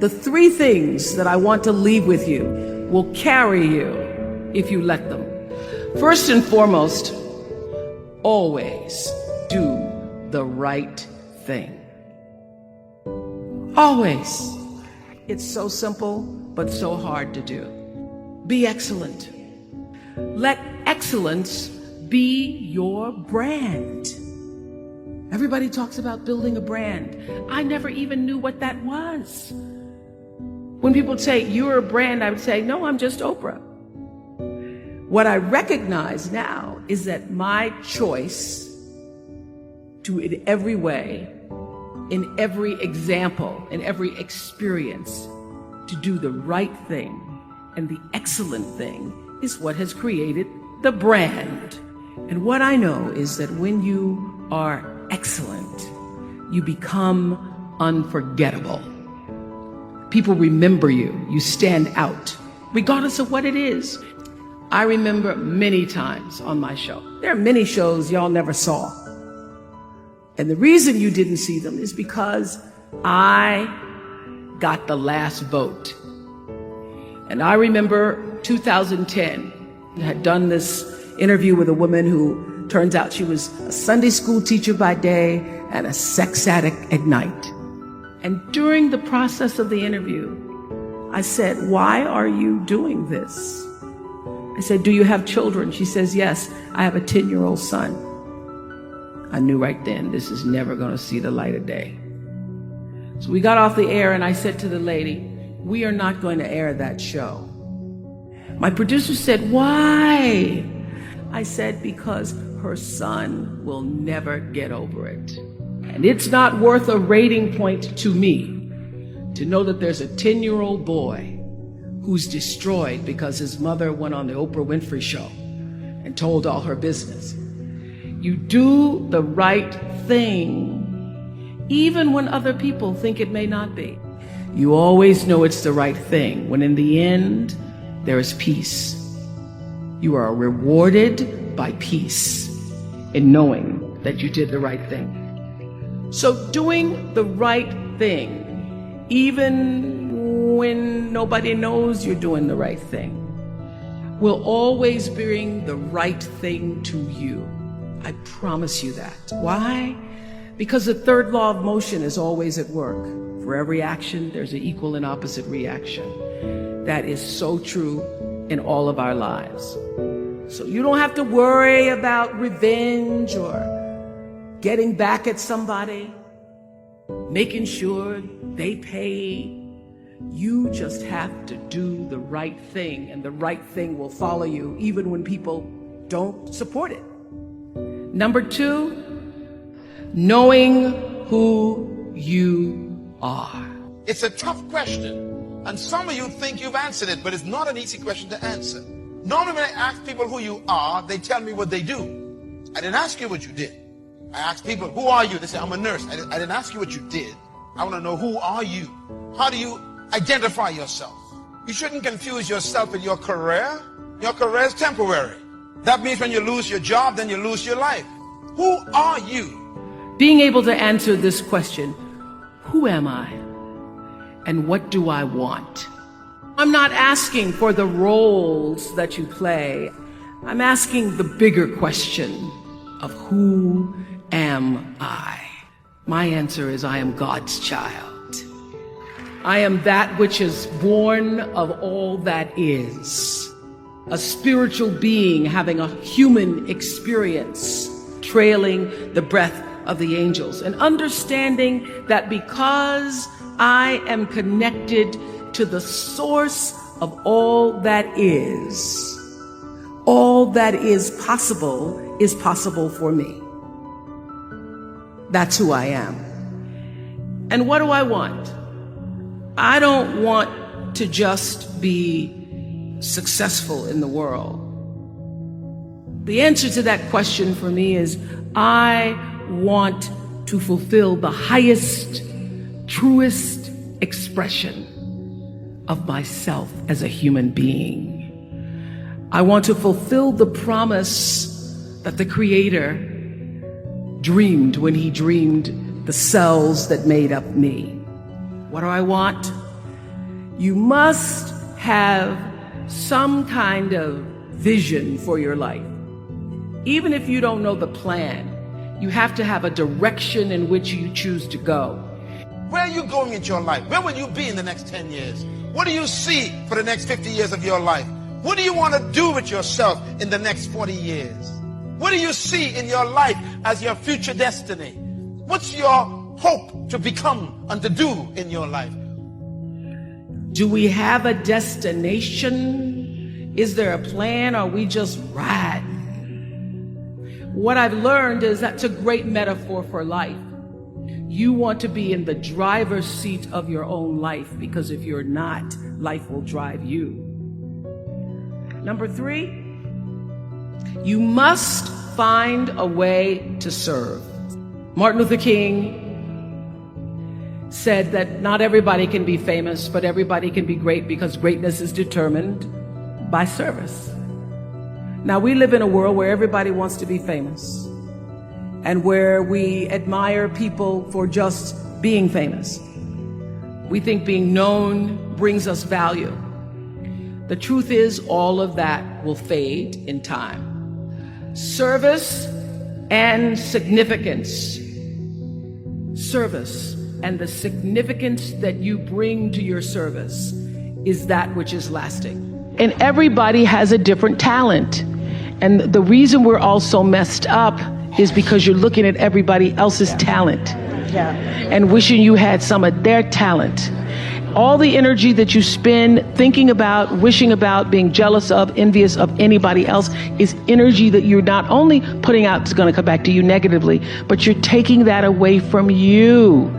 the three things that I want to leave with you will carry you if you let them. First and foremost, always do the right thing. Always. It's so simple, but so hard to do. Be excellent. Let excellence be your brand. Everybody talks about building a brand. I never even knew what that was. When people say, you're a brand, I would say, no, I'm just Oprah. What I recognize now is that my choice to, in every way, in every example, in every experience, to do the right thing and the excellent thing is what has created the brand. And what I know is that when you are excellent, you become unforgettable. People remember you. You stand out, regardless of what it is. I remember many times on my show. There are many shows y'all never saw. And the reason you didn't see them is because I got the last vote. And I remember 2010, I had done this interview with a woman who turns out she was a Sunday school teacher by day and a sex addict at night. And during the process of the interview, I said, why are you doing this? I said, do you have children? She says, yes, I have a 10-year-old son. I knew right then, this is never going to see the light of day. So we got off the air and I said to the lady, we are not going to air that show. My producer said, why? I said, because her son will never get over it. And it's not worth a rating point to me to know that there's a 10-year-old boy who's destroyed because his mother went on the Oprah Winfrey show and told all her business. You do the right thing, even when other people think it may not be. You always know it's the right thing, when in the end, there is peace. You are rewarded by peace in knowing that you did the right thing. So doing the right thing, even when nobody knows you're doing the right thing, will always bring the right thing to you. I promise you that. Why? Because the third law of motion is always at work. For every action, there's an equal and opposite reaction. That is so true in all of our lives. So you don't have to worry about revenge or getting back at somebody, making sure they pay. You just have to do the right thing, and the right thing will follow you even when people don't support it. Number two, knowing who you are. It's a tough question, and some of you think you've answered it, but it's not an easy question to answer. Normally when I ask people who you are, they tell me what they do. I didn't ask you what you did. I asked people, who are you? They say, I'm a nurse. I didn't ask you what you did. I want to know, who are you? How do you identify yourself? You shouldn't confuse yourself with your career. Your career is temporary. That means when you lose your job, then you lose your life. Who are you? Being able to answer this question, who am I? And what do I want? I'm not asking for the roles that you play. I'm asking the bigger question of who am I? My answer is I am God's child. I am that which is born of all that is. A spiritual being having a human experience, trailing the breath of the angels, and understanding that because I am connected to the source of all that is possible for me. That's who I am. And what do I want? I don't want to just be successful in the world. The answer to that question for me is I want to fulfill the highest, truest expression of myself as a human being. I want to fulfill the promise that the Creator dreamed when He dreamed the cells that made up me. What do I want? You must have some kind of vision for your life. Even if you don't know the plan, you have to have a direction in which you choose to go. Where are you going in your life? Where will you be in the next 10 years? What do you see for the next 50 years of your life? What do you want to do with yourself in the next 40 years? What do you see in your life as your future destiny? What's your hope to become and to do in your life? Do we have a destination? Is there a plan? Or are we just riding? What I've learned is that's a great metaphor for life. You want to be in the driver's seat of your own life, because if you're not, life will drive you. Number 3, you must find a way to serve. Martin Luther King said that not everybody can be famous, but everybody can be great, because greatness is determined by service. Now, we live in a world where everybody wants to be famous and where we admire people for just being famous. We think being known brings us value. The truth is, all of that will fade in time. Service and significance. Service and the significance that you bring to your service is that which is lasting. And everybody has a different talent. And the reason we're all so messed up is because you're looking at everybody else's talent and wishing you had some of their talent. All the energy that you spend thinking about, wishing about, being jealous of, envious of anybody else is energy that you're not only putting out, it's going to come back to you negatively, but you're taking that away from you.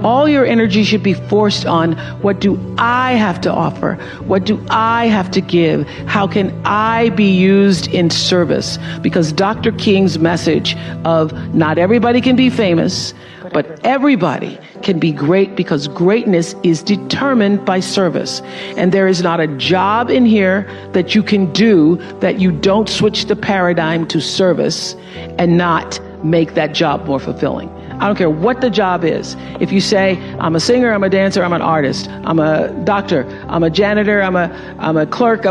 All your energy should be forced on, what do I have to offer? What do I have to give? How can I be used in service? Because Dr. King's message of not everybody can be famous, but everybody can be great, because greatness is determined by service. And there is not a job in here that you can do that you don't switch the paradigm to service and not make that job more fulfilling. I don't care what the job is. If you say, I'm a singer, I'm a dancer, I'm an artist, I'm a doctor, I'm a janitor, I'm a clerk,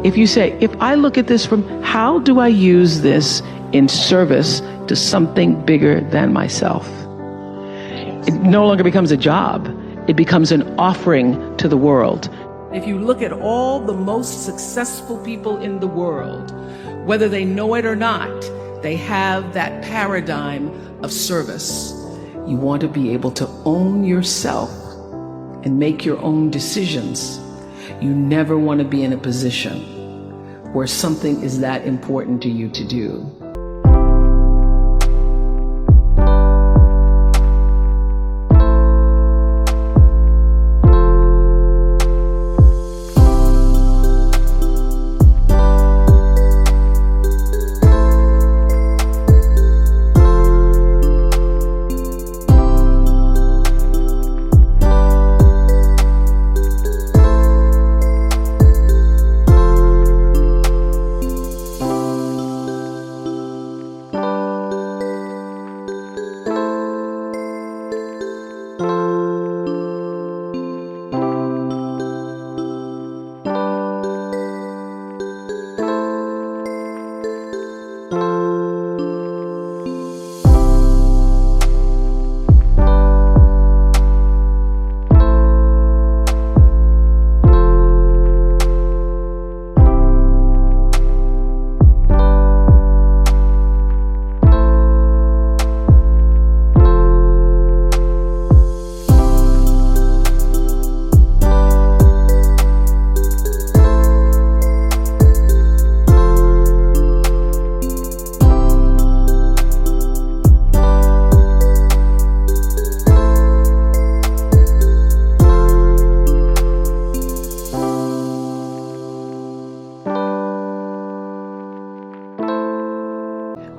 if you say, if I look at this from how do I use this in service to something bigger than myself? It no longer becomes a job. It becomes an offering to the world. If you look at all the most successful people in the world, whether they know it or not, they have that paradigm of service. You want to be able to own yourself and make your own decisions. You never want to be in a position where something is that important to you to do.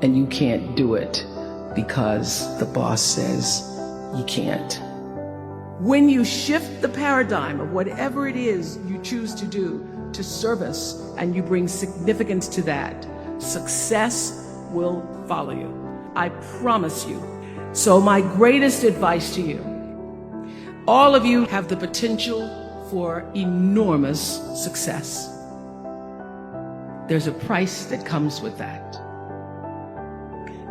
And you can't do it because the boss says you can't. When you shift the paradigm of whatever it is you choose to do to service, and you bring significance to that, success will follow you. I promise you. So my greatest advice to you, all of you have the potential for enormous success. There's a price that comes with that.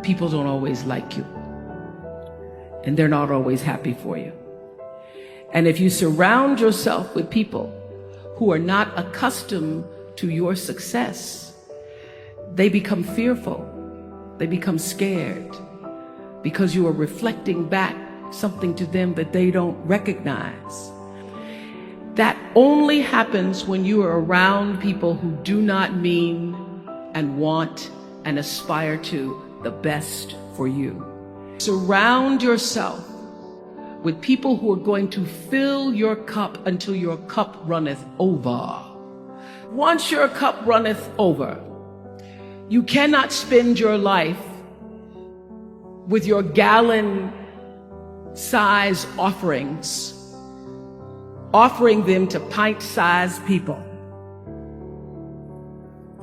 People don't always like you, and they're not always happy for you. And if you surround yourself with people who are not accustomed to your success, they become fearful, they become scared, because you are reflecting back something to them that they don't recognize. That only happens when you are around people who do not mean and want and aspire to the best for you. Surround yourself with people who are going to fill your cup until your cup runneth over. Once your cup runneth over, you cannot spend your life with your gallon-size offerings, offering them to pint-sized people.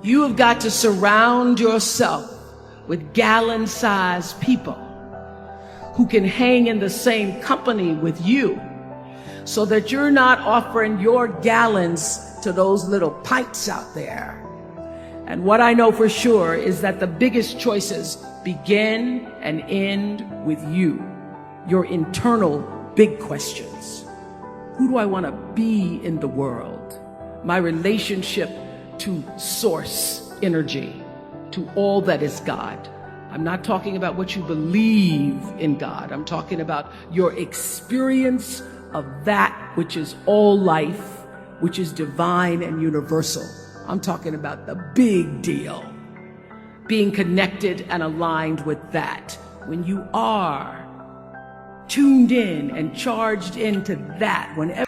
You have got to surround yourself with gallon-sized people who can hang in the same company with you, so that you're not offering your gallons to those little pints out there. And what I know for sure is that the biggest choices begin and end with you, your internal big questions. Who do I want to be in the world? My relationship to source energy, to all that is God. I'm not talking about what you believe in God. I'm talking about your experience of that which is all life, which is divine and universal. I'm talking about the big deal. Being connected and aligned with that. When you are tuned in and charged into that, whenever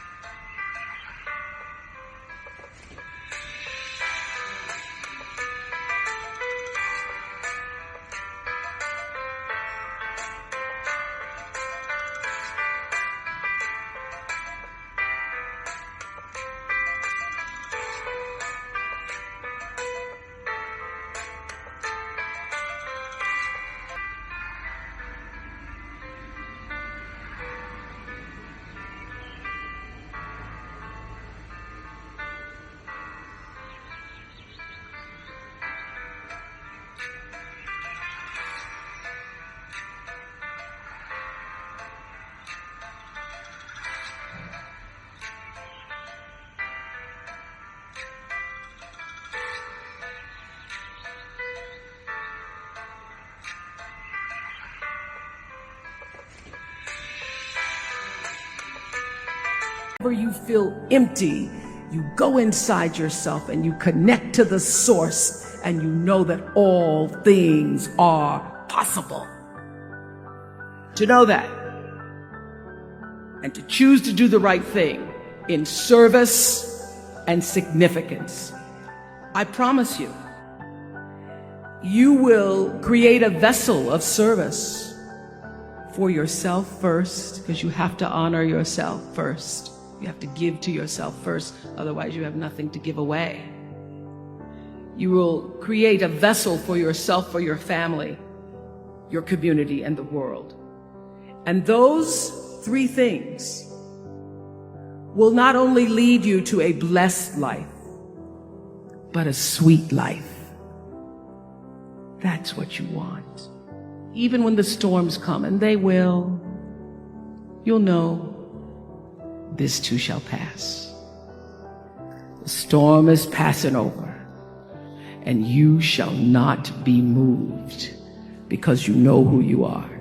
you feel empty, you go inside yourself and you connect to the source, and you know that all things are possible. To know that, and to choose to do the right thing in service and significance, I promise you, you will create a vessel of service for yourself first, because you have to honor yourself first. You have to give to yourself first, otherwise you have nothing to give away. You will create a vessel for yourself, for your family, your community, and the world. And those three things will not only lead you to a blessed life, but a sweet life. That's what you want. Even when the storms come, and they will, you'll know this too shall pass. The storm is passing over, and you shall not be moved, because you know who you are.